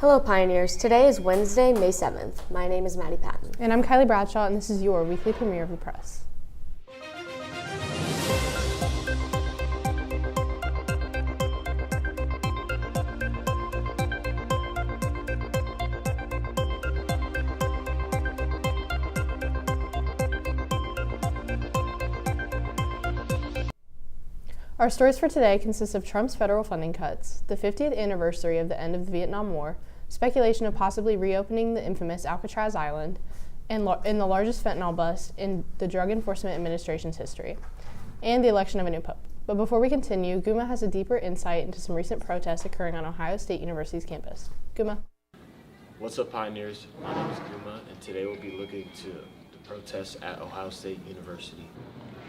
Hello Pioneers, today is Wednesday, May 7th. My name is Maddie Patton. And I'm Kylie Bradshaw, and this is your weekly premiere of the press. Our stories for today consist of Trump's federal funding cuts, the 50th anniversary of the end of the Vietnam War, speculation of possibly reopening the infamous Alcatraz Island, and the largest fentanyl bust in the Drug Enforcement Administration's history, and the election of a new pope. But before we continue, Guma has a deeper insight into some recent protests occurring on Ohio State University's campus. Guma. What's up, Pioneers? My name is Guma, and today we'll be looking to the protests at Ohio State University.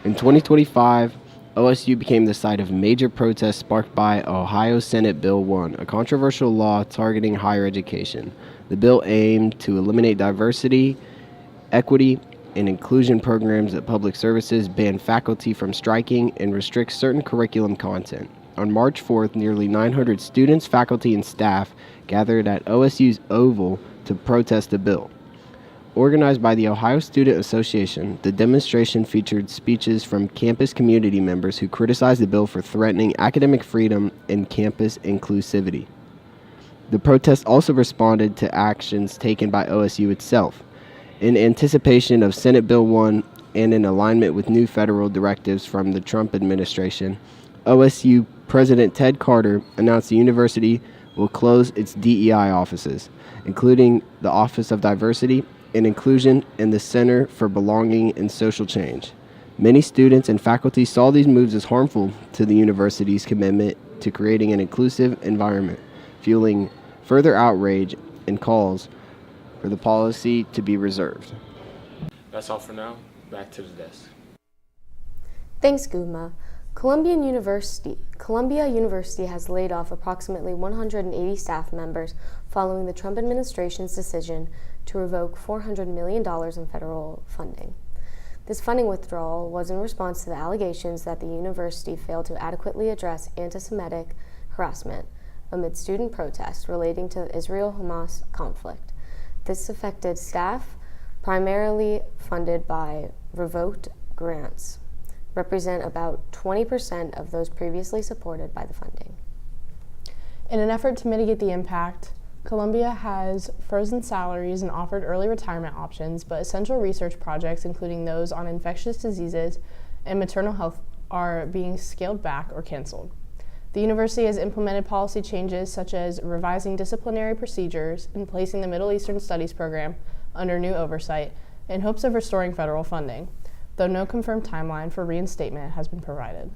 In 2025, OSU became the site of major protests sparked by Ohio Senate Bill 1, a controversial law targeting higher education. The bill aimed to eliminate diversity, equity, and inclusion programs at public services, ban faculty from striking, and restrict certain curriculum content. On March 4th, nearly 900 students, faculty, and staff gathered at OSU's Oval to protest the bill. Organized by the Ohio Student Association, the demonstration featured speeches from campus community members who criticized the bill for threatening academic freedom and campus inclusivity. The protest also responded to actions taken by OSU itself. In anticipation of Senate Bill 1 and in alignment with new federal directives from the Trump administration, OSU President Ted Carter announced the university will close its DEI offices, including the Office of Diversity and Inclusion and the Center for Belonging and Social Change. Many students and faculty saw these moves as harmful to the university's commitment to creating an inclusive environment, fueling further outrage and calls for the policy to be reserved. That's all for now. Back to the desk. Thanks, Guma. Columbia University has laid off approximately 180 staff members following the Trump administration's decision to revoke $400 million in federal funding. This funding withdrawal was in response to the allegations that the university failed to adequately address anti-Semitic harassment amid student protests relating to the Israel-Hamas conflict. This affected staff, primarily funded by revoked grants, represent about 20% of those previously supported by the funding. In an effort to mitigate the impact, Columbia has frozen salaries and offered early retirement options, but essential research projects, including those on infectious diseases and maternal health, are being scaled back or canceled. The university has implemented policy changes such as revising disciplinary procedures and placing the Middle Eastern Studies program under new oversight in hopes of restoring federal funding, though no confirmed timeline for reinstatement has been provided.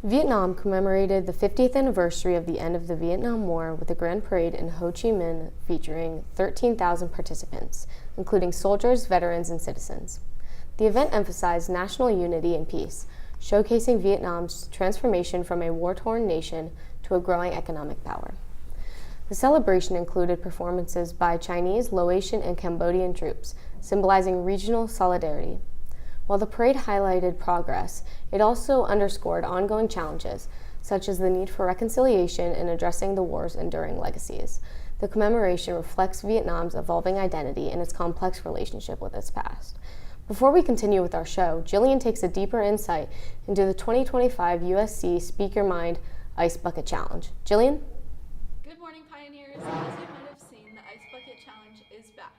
Vietnam commemorated the 50th anniversary of the end of the Vietnam War with a grand parade in Ho Chi Minh featuring 13,000 participants, including soldiers, veterans, and citizens. The event emphasized national unity and peace, showcasing Vietnam's transformation from a war-torn nation to a growing economic power. The celebration included performances by Chinese, Laotian, and Cambodian troops, symbolizing regional solidarity. While the parade highlighted progress, it also underscored ongoing challenges, such as the need for reconciliation and addressing the war's enduring legacies. The commemoration reflects Vietnam's evolving identity and its complex relationship with its past. Before we continue with our show, Jillian takes a deeper insight into the 2025 USC Speak Your Mind Ice Bucket Challenge. Jillian? Good morning, Pioneers. As you might have seen, the Ice Bucket Challenge is back.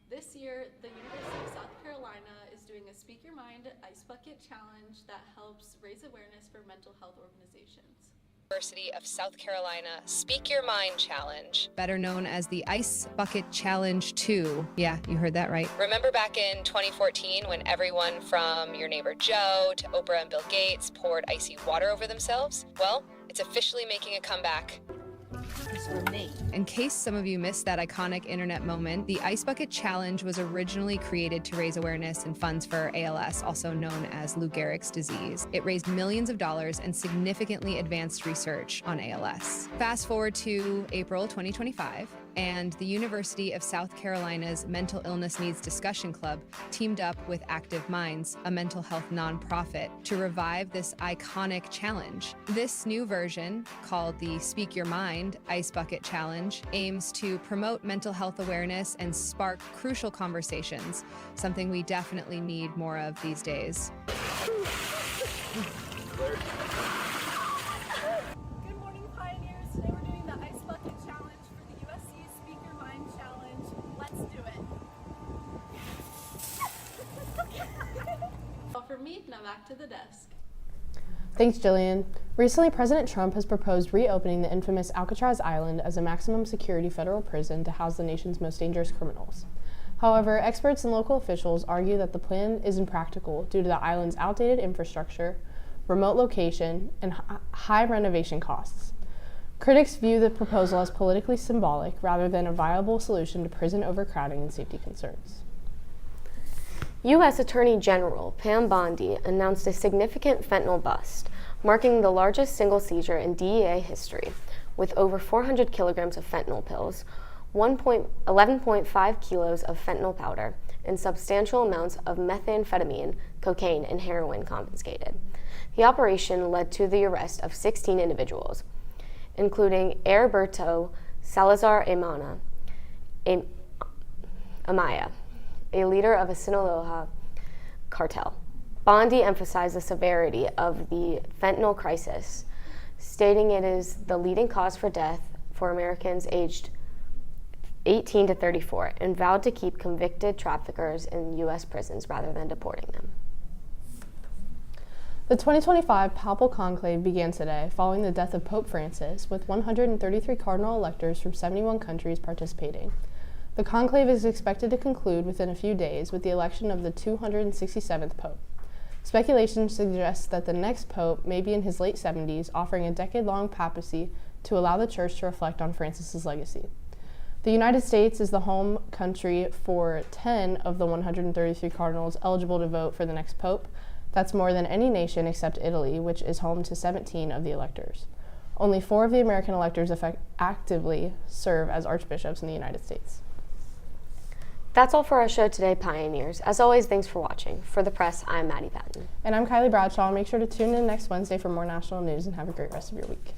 This year, the University of South Carolina is doing a Speak Your Mind Ice Bucket Challenge that helps raise awareness for mental health organizations. University of South Carolina Speak Your Mind Challenge, better known as the Ice Bucket Challenge 2. Yeah, you heard that right. Remember back in 2014 when everyone from your neighbor Joe to Oprah and Bill Gates poured icy water over themselves? Well, it's officially making a comeback. It's for me. In case some of you missed that iconic internet moment, the Ice Bucket Challenge was originally created to raise awareness and funds for ALS, also known as Lou Gehrig's disease. It raised millions of dollars and significantly advanced research on ALS. Fast forward to April 2025, and the University of South Carolina's Mental Illness Needs Discussion Club teamed up with Active Minds, a mental health nonprofit, to revive this iconic challenge. This new version, called the Speak Your Mind Ice Bucket Challenge, aims to promote mental health awareness and spark crucial conversations, something we definitely need more of these days. Good morning, Pioneers. Today we're doing the Ice Bucket Challenge for the USC Speak Your Mind Challenge. Let's do it. All for me, now back to the desk. Thanks, Jillian. Recently, President Trump has proposed reopening the infamous Alcatraz Island as a maximum security federal prison to house the nation's most dangerous criminals. However, experts and local officials argue that the plan is impractical due to the island's outdated infrastructure, remote location, and high renovation costs. Critics view the proposal as politically symbolic rather than a viable solution to prison overcrowding and safety concerns. U.S. Attorney General Pam Bondi announced a significant fentanyl bust, marking the largest single seizure in DEA history, with over 400 kilograms of fentanyl pills, 11.5 kilos of fentanyl powder, and substantial amounts of methamphetamine, cocaine, and heroin confiscated. The operation led to the arrest of 16 individuals, including Heriberto Salazar Amaya, a leader of a Sinaloa cartel. Bondi emphasized the severity of the fentanyl crisis, stating it is the leading cause for death for Americans aged 18 to 34, and vowed to keep convicted traffickers in U.S. prisons rather than deporting them. The 2025 Papal Conclave began today following the death of Pope Francis, with 133 cardinal electors from 71 countries participating. The conclave is expected to conclude within a few days with the election of the 267th Pope. Speculation suggests that the next Pope may be in his late 70s, offering a decade-long papacy to allow the Church to reflect on Francis's legacy. The United States is the home country for 10 of the 133 cardinals eligible to vote for the next Pope. That's more than any nation except Italy, which is home to 17 of the electors. Only 4 of the American electors actively serve as archbishops in the United States. That's all for our show today, Pioneers. As always, thanks for watching. For the press, I'm Maddie Patton. And I'm Kylie Bradshaw. Make sure to tune in next Wednesday for more national news and have a great rest of your week.